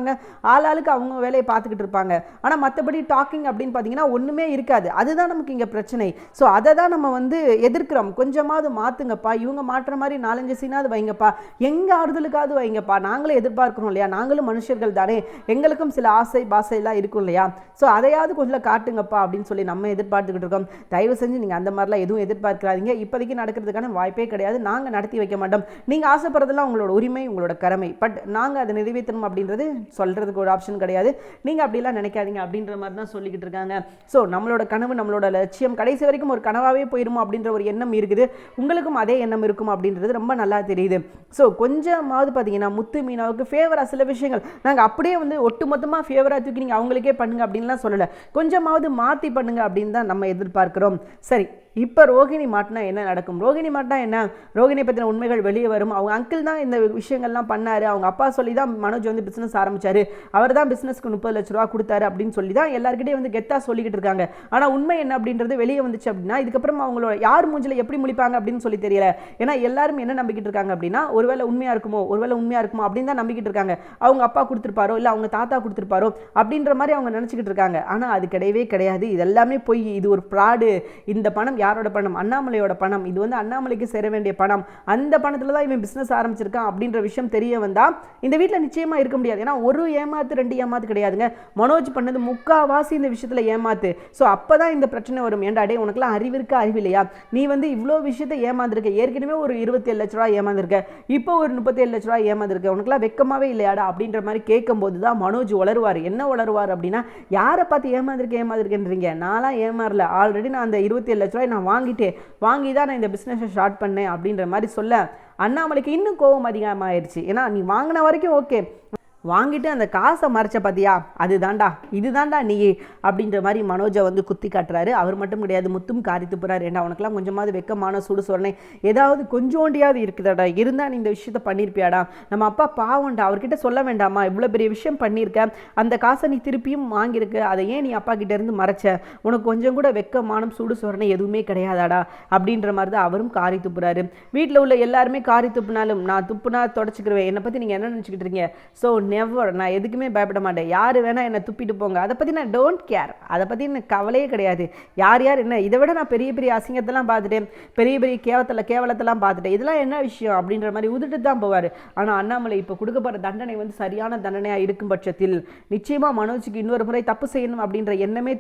ஆளாளுக்கு அவங்க வேலையை பார்த்துக்கிட்டு இருப்பாங்க. ஆனால் மற்றபடி டாக்கிங் அப்படின்னு பார்த்தீங்கன்னா ஒன்றுமே இருக்காது. அதுதான் நமக்கு இங்கே பிரச்சனை. ஸோ அதை தான் நம்ம வந்து எதிர்க்கிறோம். கொஞ்சமாவது மாற்றுங்கப்பா, இவங்க மாற்றுற மாதிரி 4-5 சீனாவது வைங்கப்பா, எங்கள் ஆறுதலுக்காவது வைங்கப்பா, நாங்களும் எதிர்பார்க்கிறோம் இல்லையா, நாங்களும் மனுஷர்கள் தானே, எங்களுக்கும் சில ஆசை பாசையெல்லாம் இருக்கும் இல்லையா, ஸோ அதையாவது கொஞ்சம் காட்டுங்கப்பா அப்படின்னு சொல்லி நம்ம எதிர்பார்த்துக்கிட்டு இருக்கோம். தயவு செஞ்சு நீங்கள் அந்த மாதிரிலாம் எதுவும் எதிர்பார்க்கிறாதீங்க. இப்போதைக்கு நடக்கிறதுக்கான வாய்ப்பே கிடையாது, நாங்கள் நடத்தி வைக்க மாட்டோம். நீங்கள் ஆசைப்படுறதெல்லாம் உங்களோட உரிமை, உங்களோட கடமை, பட் நாங்கள் அதை நிறைவேற்றணும் அப்படின்றது சொல்கிறதுக்கு ஒரு ஆப்ஷன் கிடையாது. நீங்கள் அப்படிலாம் நினைக்காதீங்க அப்படின்ற மாதிரி தான் சொல்லிக்கிட்டு இருக்காங்க. ஸோ நம்மளோட கனவு, நம்மளோட லட்சியம் கடைசி வரைக்கும் ஒரு கனவாகவே போயிருமோ அப்படின்ற ஒரு எண்ணம் இருக்குது. உங்களுக்கும் அதே எண்ணம் இருக்கும் அப்படின்றது ரொம்ப நல்லா தெரியுது. ஸோ கொஞ்சமாவது பார்த்தீங்கன்னா முத்து மீனாவுக்கு ஃபேவராக சில விஷயங்கள் நாங்கள் அப்படியே வந்து ஒட்டுமொத்தமாக ஃபேவராக தூக்கி நீங்கள் அவங்களுக்கே பண்ணுங்க அப்படின்லாம் சொல்லலை, கொஞ்சமாவது மாற்றி பண்ணுங்க அப்படின்னு தான் நம்ம எதிர்பார்க்கிறோம். சரி, இப்போ ரோகிணி மாட்டினா என்ன நடக்கும், ரோகிணி மாட்டினா என்ன, ரோகிணி பற்றின உண்மைகள் வெளியே வரும். அவங்க அங்கிள் தான் இந்த விஷயங்கள்லாம் பண்ணார், அவங்க அப்பா சொல்லி தான் மனோஜ் வந்து பிஸ்னஸ் ஆரம்பித்தார், அவர் தான் பிஸ்னஸ்க்கு 30 லட்ச ரூபா கொடுத்தாரு அப்படின்னு சொல்லி தான் எல்லாருக்கிட்டே வந்து கெத்தாக சொல்லிக்கிட்டு இருக்காங்க. ஆனால் உண்மை என்ன அப்படின்றது வெளியே வந்துச்சு அப்படின்னா இதுக்கப்புறம் அவங்களோட யார் மூஞ்சில் எப்படி முழிப்பாங்க அப்படின்னு சொல்லி தெரியல. ஏன்னா எல்லாரும் என்ன நம்பிக்கிட்டு இருக்காங்க அப்படின்னா ஒருவேளை உண்மையாக இருக்குமோ அப்படின்னு தான் நம்பிக்கிட்டு இருக்காங்க. அவங்க அப்பா கொடுத்துருப்பாரோ இல்லை அவங்க தாத்தா கொடுத்துருப்பாரோ அப்படின்ற மாதிரி அவங்க நினச்சிக்கிட்டு இருக்காங்க. ஆனால் அது கிடையவே கிடையாது, இது எல்லாமே பொய், இது ஒரு ஃப்ராடு. இந்த பணம் யாரோட பணம், அண்ணாமலையோட பணம், இது வந்து அண்ணாமலைக்கு சேர வேண்டிய பணம், அந்த பணத்தில் தான் இவன் பிஸ்னஸ் ஆரம்பிச்சிருக்கான் அப்படின்ற விஷயம் தெரிய வந்தால் இந்த வீட்டில் நிச்சயமாக இருக்க முடியாது. ஏன்னா ஒரு ஏமாத்து 2 ஏமாத்து கிடையாதுங்க, மனோஜ் பண்ணது முக்காவாசி இந்த விஷயத்தில் ஏமாத்து. ஸோ அப்போ தான் இந்த பிரச்சனை வரும். ஏன்டா டே உனக்குலாம் அறிவு இருக்கா, அறிவு இல்லையா, நீ வந்து இவ்வளோ விஷயத்தை ஏமாந்துருக்க, ஏற்கனவே ஒரு 27 லட்ச ரூபா ஏமாந்துருக்க, இப்போ ஒரு 37 லட்ச ரூபா ஏமாந்துருக்க, உனக்குலாம் வெக்கமாவே இல்லையாடா அப்படின்ற மாதிரி கேட்கும்போது தான் மனோஜ் வளருவார். என்ன வளருவார் அப்படின்னா, யாரை பார்த்து ஏமாந்துருக்கேன்றீங்க, நான்லாம் ஏமாறல, ஆல்ரெடி நான் அந்த 27 லட்ச ரூபாய் நான் வாங்கி தான் நான் இந்த பிஸ்னஸை ஸ்டார்ட் பண்ணேன் அப்படின்ற மாதிரி சொல்ல அண்ணாமலைக்கு இன்னும் கோபம் அதிகமாகிடுச்சு. ஏன்னா நீ வாங்கின வரைக்கும் ஓகே, வாங்கிட்டு அந்த காசை மறைச்ச பார்த்தியா, அதுதான்டா இதுதான்டா நீ அப்படின்ற மாதிரி மனோஜை வந்து குத்தி காட்டுறாரு. அவர் மட்டும் கிடையாது, முத்தும் காரி துப்புறாரு. ஏன்னா அவனுக்குலாம் கொஞ்சமாவது வெக்கமான சூடு சொன்னே ஏதாவது கொஞ்சோண்டியாவது இருக்குதாடா, இருந்தால் நீ இந்த விஷயத்த பண்ணியிருப்பியாடா, நம்ம அப்பா பாவண்டா, அவர்கிட்ட சொல்ல வேண்டாமா, இவ்வளோ பெரிய விஷயம் பண்ணியிருக்க, அந்த காசை நீ திருப்பியும் வாங்கியிருக்க, அதை ஏன் நீ அப்பா கிட்ட இருந்து மறைச்ச, உனக்கு கொஞ்சம் கூட வெக்கமானம் சூடு சொரணை எதுவுமே கிடையாதாடா அப்படின்ற மாதிரி தான் அவரும் காரி துப்புறாரு. வீட்டில் உள்ள எல்லாருமே காரி துப்புனாலும் நான் துப்புனா தொடச்சிக்கிருவேன், என்னை பற்றி நீங்கள் என்ன நினச்சிக்கிட்டு இருக்கீங்க, ஸோ நெவர், நான் எதுக்குமே பயப்பட மாட்டேன், யார் வேணால் என்னை துப்பிட்டு போங்க, அதை பற்றி நான் டோன்ட் கேர், அதை பற்றி எனக்கு கவலையே கிடையாது, யார் என்ன, இதை விட நான் பெரிய பெரிய அசிங்கத்தெல்லாம் பார்த்துட்டேன், பெரிய பெரிய கேவலத்தெல்லாம் பார்த்துட்டேன், இதெல்லாம் என்ன விஷயம் அப்படின்ற மாதிரி உதிட்டு தான் போவார். ஆனால் அண்ணாமலை இப்போ கொடுக்க போகிற தண்டனை வந்து சரியான தண்டனையாக இருக்கும் பட்சத்தில் நிச்சயமாக மனோஜுக்கு இன்னொரு முறை தப்பு செய்யணும் அப்படின்ற எண்ணமே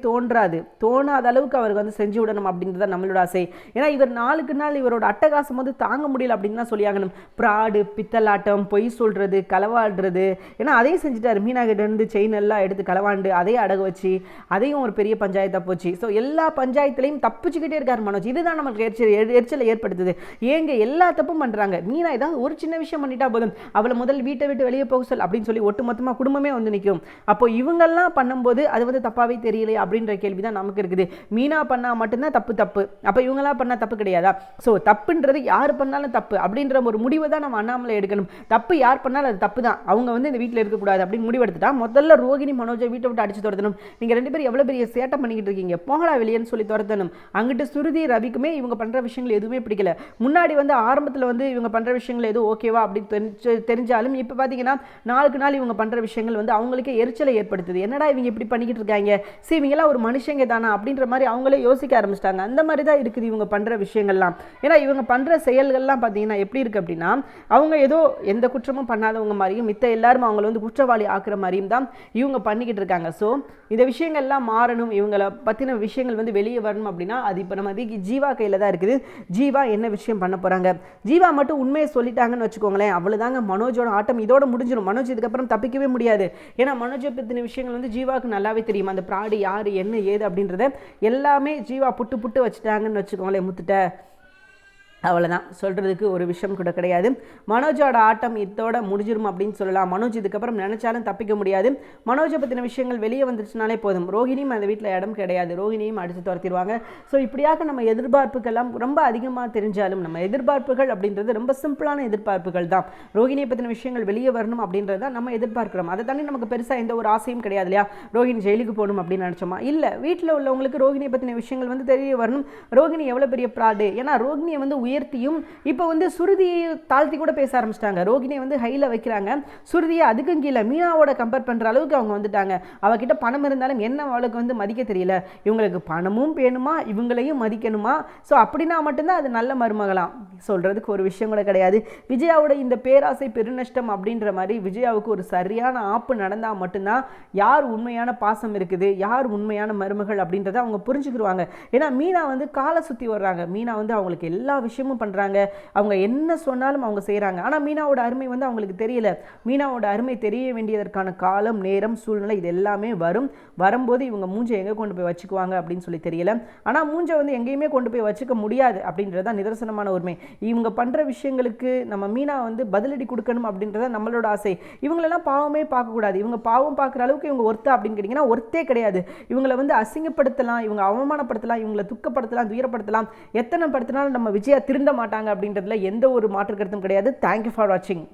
தோணாத அளவுக்கு அவருக்கு வந்து செஞ்சு விடணும் அப்படின்றத நம்மளோட ஆசை. ஏன்னா இவர் நாளுக்கு நாள் இவரோட அட்டகாசம் வந்து தாங்க முடியல அப்படின்னு தான் சொல்லியாகணும். ப்ராடு, பித்தலாட்டம், பொய் சொல்கிறது, களவாடுறது, ஏன்னா அதையும் செஞ்சுட்டாரு. மீனா கிட்ட இருந்து செயின் எல்லாம் எடுத்து களவாண்டு அதையும் அடகு வச்சு அதையும் ஒரு பெரிய பஞ்சாயத்தாக போச்சு. ஸோ எல்லா பஞ்சாயத்துலையும் தப்பிச்சுக்கிட்டே இருக்காரு மனோஜ். இதுதான் நமக்கு எரிச்சலை ஏற்படுத்துது. ஏங்க எல்லா தப்பும் பண்ணுறாங்க, மீனா ஏதாவது ஒரு சின்ன விஷயம் பண்ணிட்டா போதும் அவளை முதல் வீட்டை விட்டு வெளியே போக சொல் அப்படின்னு சொல்லி ஒட்டுமொத்தமாக குடும்பமே வந்து நிற்கும். அப்போ இவங்கெல்லாம் பண்ணும்போது அது வந்து தப்பாகவே தெரியலையே அப்படின்ற கேள்வி தான் நமக்கு இருக்குது. மீனா பண்ணால் மட்டும்தான் தப்பு, அப்போ இவங்களாம் பண்ணால் தப்பு கிடையாதா? ஸோ தப்புன்றது யார் பண்ணாலும் தப்பு அப்படின்ற ஒரு முடிவை தான் நம்ம அண்ணாமலை எடுக்கணும். தப்பு யார் பண்ணாலும் அது தப்பு தான், அவங்க வந்து இந்த வீட்டில் இருக்கக்கூடாது அப்படின்னு முடிவெடுத்துட்டா முதல்ல ரோகிணி மனோஜை வீட்டை விட்டு அடிச்சு துரத்தணும். நீங்கள் 2 பேரும் எவ்வளோ பெரிய சேட்டை பண்ணிக்கிட்டு இருக்கீங்க, போகலா வெளியேன்னு சொல்லி துரத்தணும். அங்கிட்டு சுருதி ரவிக்குமே இவங்க பண்ணுற விஷயங்கள் எதுவுமே பிடிக்கல. முன்னாடி வந்து ஆரம்பத்தில் வந்து இவங்க பண்ணுற விஷயங்கள் எதுவும் ஓகேவா அப்படின்னு தெரிஞ்சாலும் இப்போ பார்த்தீங்கன்னா நாளுக்கு நாள் இவங்க பண்ணுற விஷயங்கள் வந்து அவங்களுக்கே எரிச்சலை ஏற்படுத்துது. என்னடா இவங்க இப்படி பண்ணிக்கிட்டு இருக்காங்க, சரி இவங்கெல்லாம் ஒரு மனுஷங்க தானா அப்படின்ற மாதிரி அவங்களே யோசிக்க ஆரம்பிச்சிட்டாங்க. அந்த மாதிரி தான் இருக்குது இவங்க பண்ணுற விஷயங்கள்லாம். ஏன்னா இவங்க பண்ணுற செயல்கள்லாம் பார்த்தீங்கன்னா எப்படி இருக்குது அப்படின்னா, அவங்க ஏதோ எந்த குற்றமும் பண்ணாதவங்க மாதிரியும் மித்த எல்லாரும் அவங்கள வந்து குற்றவாளி ஆக்குற மாதிரியும் தான் இவங்க பண்ணிக்கிட்டு இருக்காங்க. ஸோ இந்த விஷயங்கள்லாம் மாறணும், இவங்களை பற்றின விஷயங்கள் வந்து வெளியே வரணும் அப்படின்னா அது இப்போ நம்ம ஜீவா கையில் தான் இருக்குது. ஜீவா என்ன விஷயம் பண்ண போகிறாங்க, ஜீவா மட்டும் உண்மையை சொல்லிட்டாங்கன்னு வச்சுக்கோங்களேன், அவ்வளோதாங்க மனோஜோட ஆட்டம் இதோட முடிஞ்சிடும். மனோஜ் இதுக்கப்புறம் தப்பிக்கவே முடியாது. ஏன்னா மனோஜை பற்றின விஷயங்கள் வந்து ஜீவாவுக்கு நல்லாவே தெரியும். அந்த ப்ராடு யார் என்ன ஏது அப்படின்றத எல்லாமே ஜீவா புட்டு வச்சுட்டாங்கன்னு வச்சுக்கோங்களேன் முத்துட்ட. அவ்வளோதான், சொல்கிறதுக்கு ஒரு விஷயம் கூட கிடையாது. மனோஜோட ஆட்டம் இதோட முடிஞ்சிரும் அப்படின்னு சொல்லலாம். மனோஜ் இதுக்கப்புறம் நினச்சாலும் தப்பிக்க முடியாது. மனோஜை பற்றின விஷயங்கள் வெளியே வந்துருச்சுனாலே போதும், ரோஹிணியும் அந்த வீட்டில் இடம் கிடையாது, ரோஹிணியும் அடித்து துரத்திடுவாங்க. ஸோ இப்படியாக நம்ம எதிர்பார்ப்புகள்லாம் ரொம்ப அதிகமாக தெரிஞ்சாலும் நம்ம எதிர்பார்ப்புகள் அப்படின்றது ரொம்ப சிம்பிளான எதிர்பார்ப்புகள் தான். ரோஹிணியை பற்றின விஷயங்கள் வெளியே வரணும் அப்படின்றத நம்ம எதிர்பார்க்குறோம். அதை தாண்டி நமக்கு பெருசாக எந்த ஒரு ஆசையும் கிடையாது இல்லையா. ரோஹிணி ஜெயிலுக்கு போகணும் அப்படின்னு நினச்சோமா? இல்லை, வீட்டில் உள்ளவங்களுக்கு ரோஹிணியை பற்றின விஷயங்கள் வந்து தெரிய வரணும். ரோஹிணி எவ்வளோ பெரிய ப்ராடு, ஏன்னா ரோஹிணியை வந்து உயர்த்தியும் இப்போ வந்து சுருதியை தாழ்த்தி கூட பேச ஆரம்பிச்சிட்டாங்க. ரோகிணியை வந்து ஹையில் வைக்கிறாங்க, சுருதியை அதுக்கும் கீழே மீனாவோட கம்பேர் பண்ணுற அளவுக்கு அவங்க வந்துட்டாங்க. அவகிட்ட பணம் இருந்தாலும் என்ன அவளுக்கு வந்து மதிக்க தெரியல. இவங்களுக்கு பணமும் வேணுமா, இவங்களையும் மதிக்கணுமா? ஸோ அப்படின்னா மட்டும்தான் அது நல்ல மருமகளாம். சொல்கிறதுக்கு ஒரு விஷயம் கூட கிடையாது. விஜயாவோட இந்த பேராசை பெருநஷ்டம் அப்படின்ற மாதிரி விஜயாவுக்கு ஒரு சரியான ஆப்பு நடந்தால் மட்டும்தான் யார் உண்மையான பாசம் இருக்குது, யார் உண்மையான மருமகள் அப்படின்றத அவங்க புரிஞ்சுக்கிடுவாங்க. ஏன்னா மீனா வந்து காலை சுற்றி வர்றாங்க. மீனா வந்து அவங்களுக்கு எல்லா விஷயமும் பண்ணுறாங்க, அவங்க என்ன சொன்னாலும் அவங்க செய்கிறாங்க. ஆனால் மீனாவோட அருமை வந்து அவங்களுக்கு தெரியல. மீனாவோட அருமை தெரிய வேண்டியதற்கான காலம், நேரம், சூழ்நிலை இது எல்லாமே வரும்போது இவங்க மூஞ்சை எங்கே கொண்டு போய் வச்சுக்குவாங்க அப்படின்னு சொல்லி தெரியல. ஆனால் மூஞ்சை வந்து எங்கேயுமே கொண்டு போய் வச்சுக்க முடியாது அப்படின்றது தான் நிதர்சனமான உண்மை. இவங்க பண்ணுற விஷயங்களுக்கு நம்ம மீனா வந்து பதிலடி கொடுக்கணும் அப்படின்றத நம்மளோட ஆசை. இவங்களெல்லாம் பாவமே பார்க்கக்கூடாது. இவங்க பாவம் பார்க்குற அளவுக்கு இவங்க ஒர்த்தா அப்படின்னு கேட்டிங்கன்னா ஒர்த்தே கிடையாது. இவங்களை வந்து அசிங்கப்படுத்தலாம், இவங்க அவமானப்படுத்தலாம், இவங்களை துக்கப்படுத்தலாம், துயரப்படுத்தலாம், எத்தனை படுத்தினாலும் நம்ம விஜயா திருந்த மாட்டாங்க அப்படின்றதுல எந்த ஒரு மாற்று கருத்தும் கிடையாது. தேங்க்யூ ஃபார் வாட்சிங்.